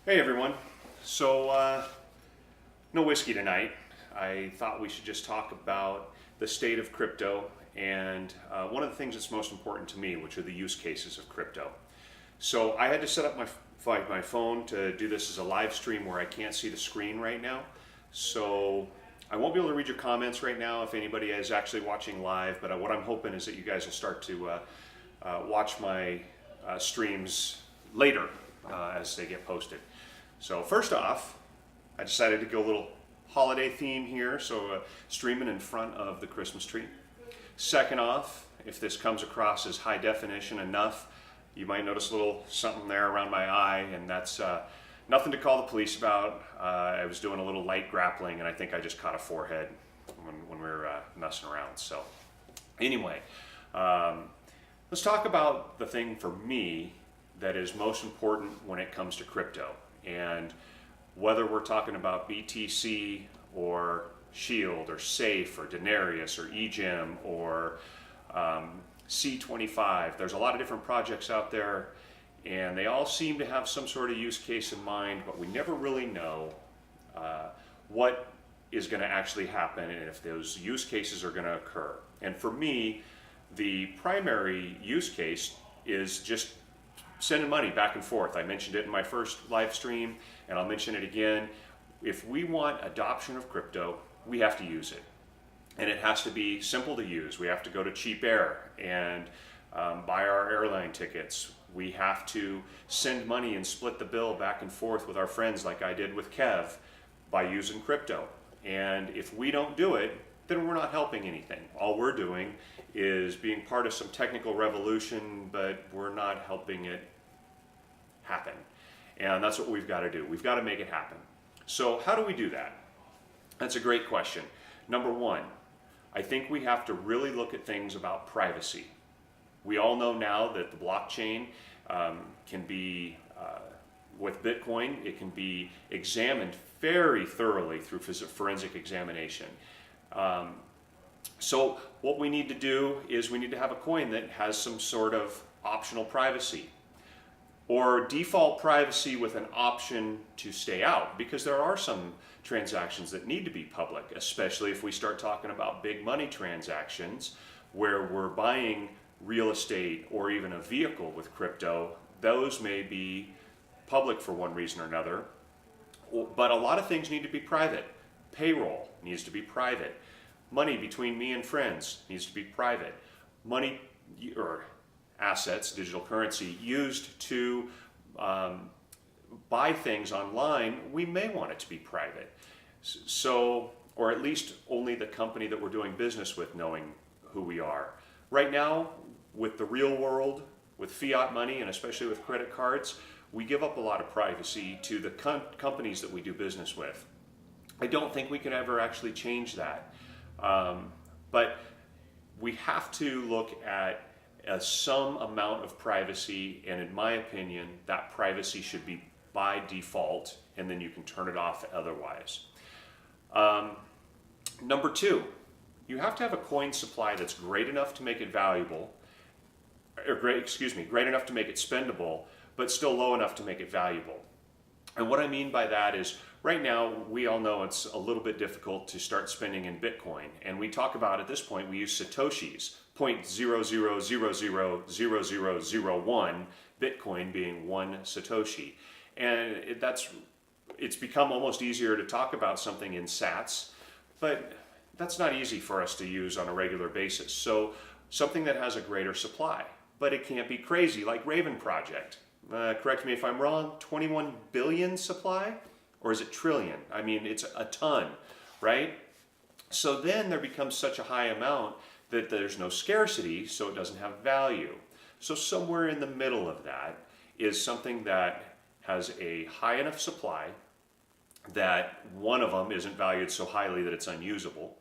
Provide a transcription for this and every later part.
Hey everyone. No whiskey tonight. I thought we should just talk about the state of crypto and one of the things that's most important to me, which are the use cases of crypto. So I had to set up my phone to do this as a live stream where I can't see the screen right now. So I won't be able to read your comments right now if anybody is actually watching live, but what I'm hoping is that you guys will start to watch my streams later as they get posted. So first off, I decided to go a little holiday theme here, so streaming in front of the Christmas tree. Second off, if this comes across as high definition enough, you might notice a little something there around my eye, and that's nothing to call the police about. I was doing a little light grappling, and I think I just caught a forehead when we were messing around. So anyway, let's talk about the thing for me that is most important when it comes to crypto. And whether we're talking about BTC or Shield or Safe or Denarius or eGem or C25, there's a lot of different projects out there and they all seem to have some sort of use case in mind, but we never really know what is going to actually happen and if those use cases are going to occur. And for me, the primary use case is just sending money back and forth. I mentioned it in my first live stream, and I'll mention it again. If we want adoption of crypto, we have to use it. And it has to be simple to use. We have to go to Cheap Air and buy our airline tickets. We have to send money and split the bill back and forth with our friends like I did with Kev by using crypto. And if we don't do it, then we're not helping anything. All we're doing is being part of some technical revolution, but we're not helping it happen. And that's what we've got to do. We've got to make it happen. So how do we do that? That's a great question. Number one, I think we have to really look at things about privacy. We all know now that the blockchain can be, with Bitcoin, it can be examined very thoroughly through forensic examination. So what we need to do is we need to have a coin that has some sort of optional privacy or default privacy with an option to stay out, because there are some transactions that need to be public, especially if we start talking about big money transactions where we're buying real estate or even a vehicle with crypto. Those may be public for one reason or another, but a lot of things need to be private. Payroll needs to be private. Money between me and friends needs to be private. Money or assets, digital currency, used to buy things online, we may want it to be private. So, or at least only the company that we're doing business with knowing who we are. Right now, with the real world, with fiat money, and especially with credit cards, we give up a lot of privacy to the companies that we do business with. I don't think we can ever actually change that. But we have to look at some amount of privacy, and in my opinion, that privacy should be by default, and then you can turn it off otherwise. Number two, you have to have a coin supply that's great enough to make it valuable, or great enough to make it spendable, but still low enough to make it valuable. And what I mean by that is, right now, we all know it's a little bit difficult to start spending in Bitcoin. And we talk about, at this point, we use Satoshis, 0.00000001, Bitcoin being one Satoshi. And it's become almost easier to talk about something in sats, but that's not easy for us to use on a regular basis. So something that has a greater supply, but it can't be crazy like Raven Project. Correct me if I'm wrong, 21 billion supply? Or is it trillion? I mean, it's a ton, right? So then there becomes such a high amount that there's no scarcity, so it doesn't have value. So somewhere in the middle of that is something that has a high enough supply that one of them isn't valued so highly that it's unusable,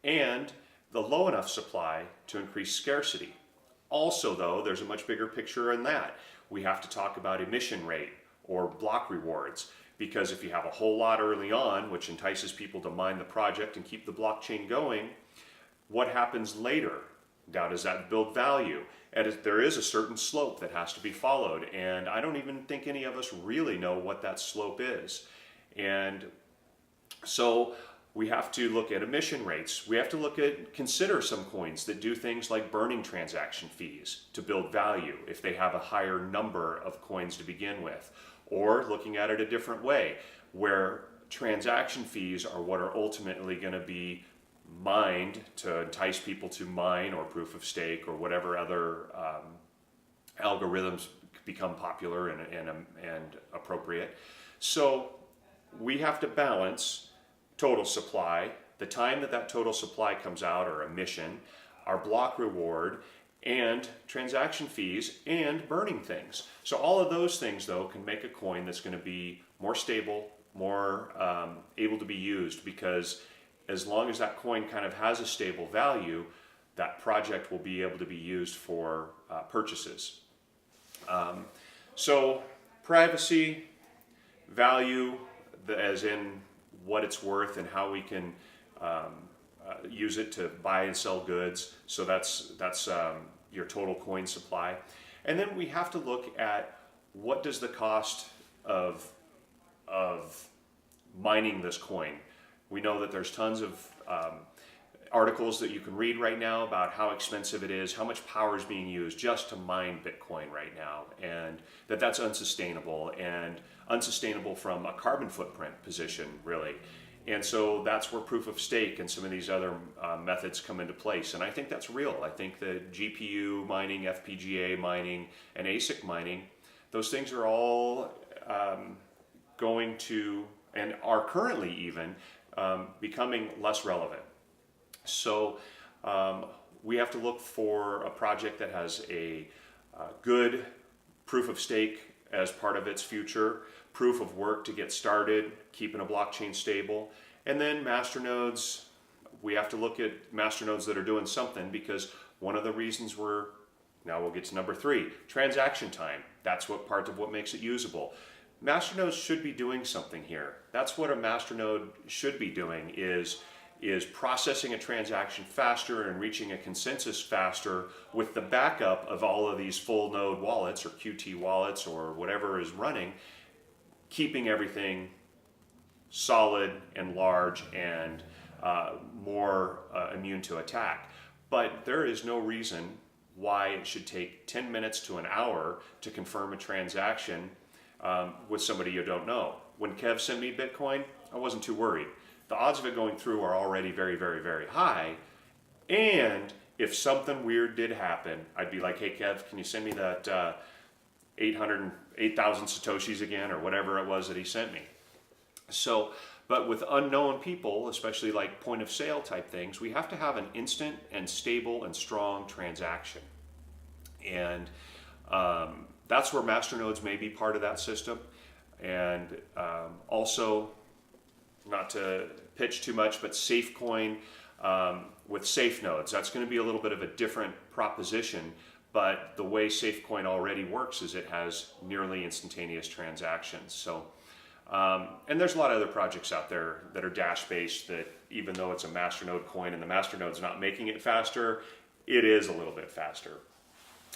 and the low enough supply to increase scarcity. Also, though, there's a much bigger picture in that. We have to talk about emission rate or block rewards, because if you have a whole lot early on, which entices people to mine the project and keep the blockchain going, what happens later? Now, does that build value? And there is a certain slope that has to be followed, and I don't even think any of us really know what that slope is. And so we have to look at emission rates. We have to consider some coins that do things like burning transaction fees to build value if they have a higher number of coins to begin with. Or looking at it a different way, where transaction fees are what are ultimately going to be mined to entice people to mine or proof of stake or whatever other algorithms become popular and appropriate. So we have to balance total supply, the time that total supply comes out or emission, our block reward, and transaction fees, and burning things. So all of those things, though, can make a coin that's going to be more stable, more able to be used, because as long as that coin kind of has a stable value, that project will be able to be used for purchases. So privacy, value, as in what it's worth and how we can use it to buy and sell goods. So that's your total coin supply. And then we have to look at what does the cost of mining this coin. We know that there's tons of articles that you can read right now about how expensive it is, how much power is being used just to mine Bitcoin right now, and that's unsustainable, and unsustainable from a carbon footprint position, really. And so that's where proof of stake and some of these other methods come into place. And I think that's real. I think that GPU mining, FPGA mining, and ASIC mining, those things are all going to, and are currently even, becoming less relevant. So we have to look for a project that has a good proof of stake as part of its future, proof of work to get started, keeping a blockchain stable, and then masternodes. We have to look at masternodes that are doing something, because one of the reasons now we'll get to number 3, transaction time. That's part of what makes it usable. Masternodes should be doing something here. That's what a masternode should be doing, is processing a transaction faster and reaching a consensus faster with the backup of all of these full node wallets or Qt wallets or whatever is running, keeping everything solid and large and more immune to attack. But there is no reason why it should take 10 minutes to an hour to confirm a transaction with somebody you don't know. When Kev sent me Bitcoin, I wasn't too worried. The odds of it going through are already very, very, very high. And if something weird did happen, I'd be like, hey Kev, can you send me that 8,000 Satoshis again, or whatever it was that he sent me. So, but with unknown people, especially like point of sale type things, we have to have an instant and stable and strong transaction. And that's where masternodes may be part of that system. And also, not to pitch too much, but Safecoin with safe nodes, that's going to be a little bit of a different proposition. But the way Safecoin already works is it has nearly instantaneous transactions. So, and there's a lot of other projects out there that are Dash-based that, even though it's a masternode coin and the masternode's not making it faster, it is a little bit faster.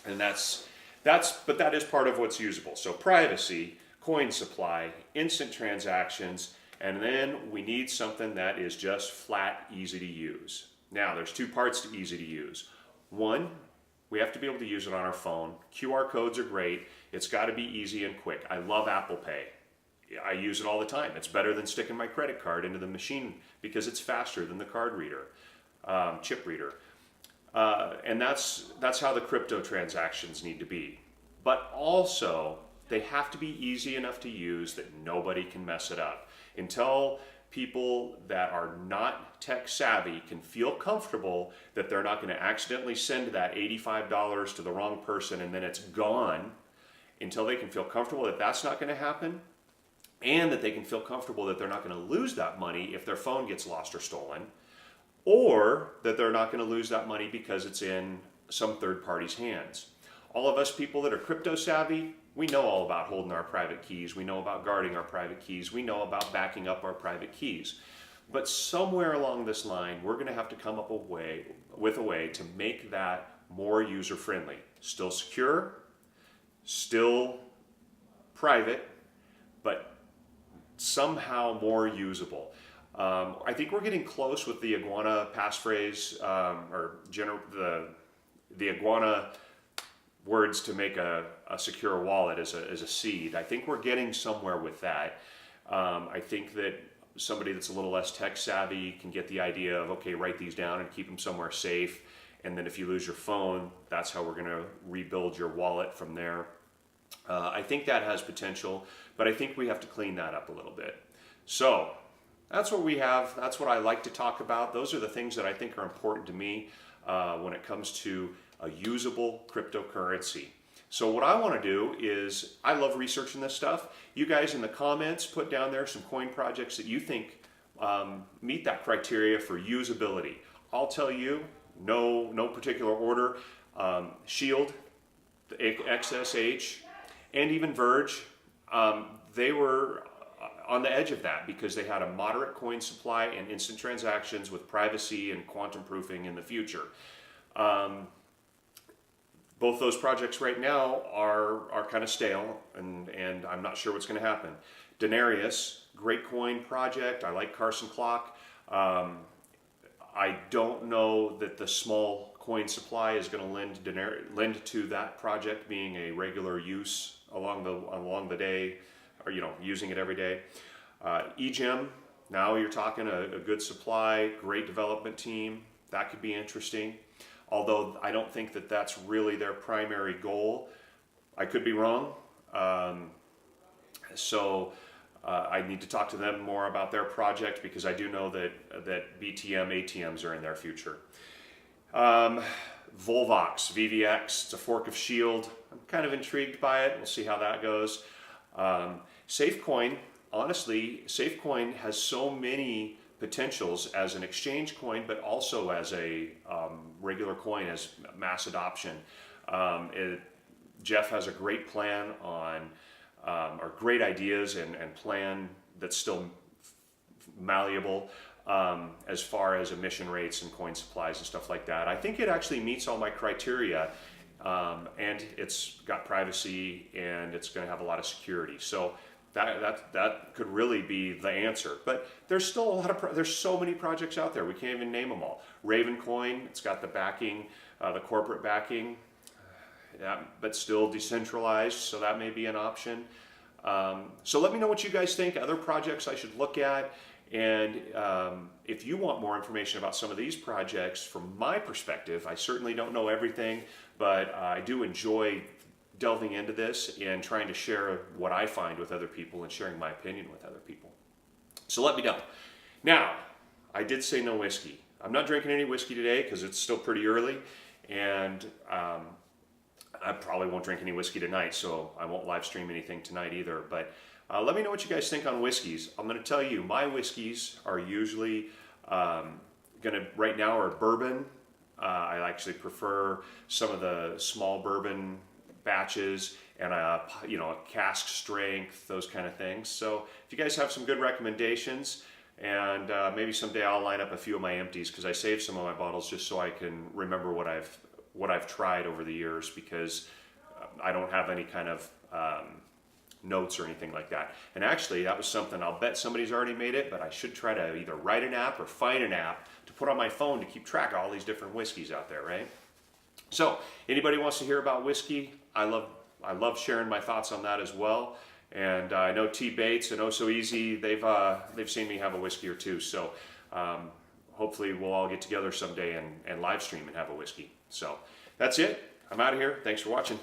And but that is part of what's usable. So privacy, coin supply, instant transactions, and then we need something that is just flat easy to use. Now, there's 2 parts to easy to use. One, we have to be able to use it on our phone. QR codes are great. It's got to be easy and quick. I love Apple Pay. I use it all the time. It's better than sticking my credit card into the machine because it's faster than the card reader, chip reader. And that's how the crypto transactions need to be. But also, they have to be easy enough to use that nobody can mess it up. Until people that are not tech savvy can feel comfortable that they're not going to accidentally send that $85 to the wrong person and then it's gone, until they can feel comfortable that that's not going to happen, and that they can feel comfortable that they're not going to lose that money if their phone gets lost or stolen, or that they're not going to lose that money because it's in some third party's hands. All of us people that are crypto savvy, we know all about holding our private keys. We know about guarding our private keys. We know about backing up our private keys. But somewhere along this line, we're going to have to come up with a way to make that more user-friendly. Still secure, still private, but somehow more usable. I think we're getting close with the Iguana passphrase, the Iguana words to make a secure wallet as a seed. I think we're getting somewhere with that. I think that somebody that's a little less tech savvy can get the idea of, okay, write these down and keep them somewhere safe. And then if you lose your phone, that's how we're going to rebuild your wallet from there. I think that has potential, but I think we have to clean that up a little bit. So that's what we have. That's what I like to talk about. Those are the things that I think are important to me when it comes to a usable cryptocurrency. So what I want to do is, I love researching this stuff. You guys in the comments, put down there some coin projects that you think meet that criteria for usability. I'll tell you, no particular order. Shield, XSH, and even Verge, they were on the edge of that because they had a moderate coin supply and instant transactions with privacy and quantum proofing in the future. Both those projects right now are kind of stale, and I'm not sure what's going to happen. Denarius, great coin project. I like Carson Clock. I don't know that the small coin supply is going to lend to that project being a regular use along the day, or using it every day. eGem, now you're talking a good supply, great development team. That could be interesting. Although I don't think that that's really their primary goal. I could be wrong. So I need to talk to them more about their project, because I do know that BTM ATMs are in their future. Volvox, VVX, it's a fork of Shield. I'm kind of intrigued by it. We'll see how that goes. Safecoin, honestly, Safecoin has so many potentials as an exchange coin, but also as a regular coin, as mass adoption. Jeff has a great plan on, or great ideas and plan that's still malleable as far as emission rates and coin supplies and stuff like that. I think it actually meets all my criteria, and it's got privacy, and it's going to have a lot of security. So that could really be the answer. But there's still a lot of there's so many projects out there, we can't even name them all. Ravencoin, it's got the backing, the corporate backing, but still decentralized, so that may be an option. So let me know what you guys think, other projects I should look at, and if you want more information about some of these projects from my perspective. I certainly don't know everything, but I do enjoy delving into this and trying to share what I find with other people and sharing my opinion with other people. So let me know. Now, I did say no whiskey. I'm not drinking any whiskey today because it's still pretty early, and I probably won't drink any whiskey tonight, so I won't live stream anything tonight either. But let me know what you guys think on whiskeys. I'm going to tell you, my whiskeys are usually right now are bourbon. I actually prefer some of the small bourbon batches and a cask strength, those kind of things. So if you guys have some good recommendations, and maybe someday I'll line up a few of my empties, because I saved some of my bottles just so I can remember what I've tried over the years, because I don't have any kind of notes or anything like that. And actually, that was something, I'll bet somebody's already made it, but I should try to either write an app or find an app to put on my phone to keep track of all these different whiskeys out there, right? So anybody wants to hear about whiskey, I love sharing my thoughts on that as well. And I know T Bates and Oh So Easy, they've seen me have a whiskey or two. So hopefully we'll all get together someday and live stream and have a whiskey. So that's it. I'm out of here. Thanks for watching.